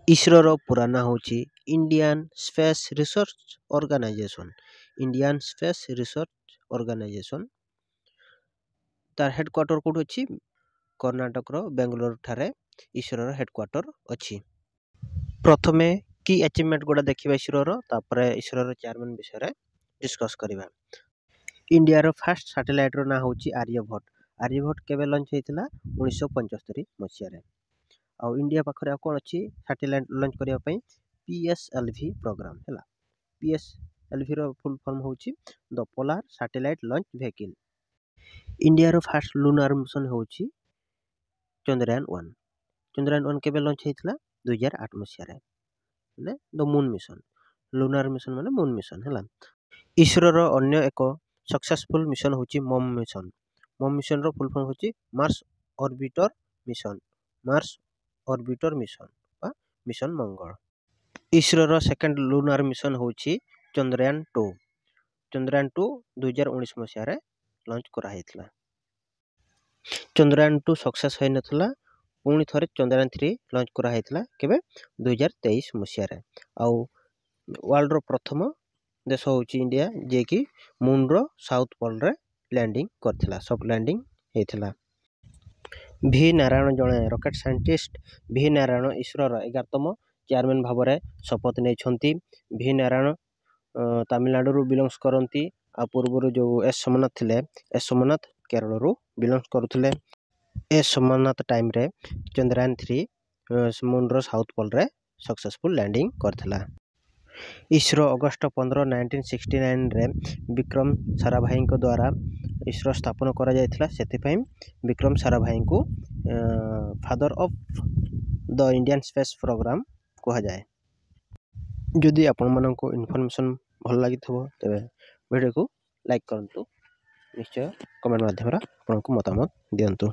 इसरोर पूरा ना होची Indian space research organisation. Indian space research organisation तार हेडक्वार्टर कोड अछि कर्नाटक रो बेंगलोर ठारे इसरोर हेडक्वार्टर अछि। प्रथमे की अचीवमेंट गुडा देखिबा इसरोर तापर इसरोर चेयरमैन विषय रे डिस्कस करिबा। इंडिया रो फर्स्ट सैटेलाइट रो ना होची आर्यभट्ट। आर्यभट्ट केबे लॉन्च हेतिला 1975 मसिया रे। आ इंडिया पाखरे कोन अछि सैटेलाइट लॉन्च करिया पई पीएसएलवी प्रोग्राम हैला। पीएसएलवी रो फुल फॉर्म होची the polar satellite launch vehicle. India रो फर्स्ट लूनार मिशन होची चंद्रयान 1। चंद्रयान 1 केबे लॉन्च हेतिला 2008 मसिया रे ने the moon mission. Lunar mission माने मून मिशन हैला। इसरो रो अन्य एक सक्सेसफुल मिशन होची मम मिशन। मम मिशन रो फुल फॉर्म होची Mars orbiter mission. Mars orbiter mission बा मिशन मंगल। इसरो रो सेकंड लूनार मिशन होची चंद्रयान 2। चंद्रयान 2 2019 मसिया रे लॉन्च करा हेतिला। चंद्रयान 2 सक्सेस होय नथला पुणी थरे चंद्रयान 3 लॉन्च करा हेतिला केबे 2023 मसिया रे। आउ वर्ल्ड रो प्रथम देश होची इंडिया जे कि मून रो साउथ पोल रे लैंडिंग करथिला सॉफ्ट लैंडिंग हेतिला। भी नारायण जणे रॉकेट साइंटिस्ट भी नारायण इसरो रो 11तम चेयरमैन भाबरे शपथ नै छंती। भी नारायण तमिलनाडु रु बिलोंग्स करंती आ पूर्वरु जो एस सोमनाथ थिले एस सोमनाथ केरल रु बिलोंग्स करूथिले। एस सोमनाथ टाइम रे चंद्रयान 3 मून रो साउथ पोल रे सक्सेसफुल लैंडिंग करथिला। इसरो अगस्त 15 1969 रे विक्रम साराभाई को द्वारा इसरो स्थापन करा जायथिला। सेति पई विक्रम साराभाई को father of the Indian space program कहा जाए। जदि आपण मानको इन्फॉर्मेशन भल लागिथबो तबे वीडियो को लाइक करंतु। निश्चय कमेंट माध्यम रा आपनको मतामत दियंतु।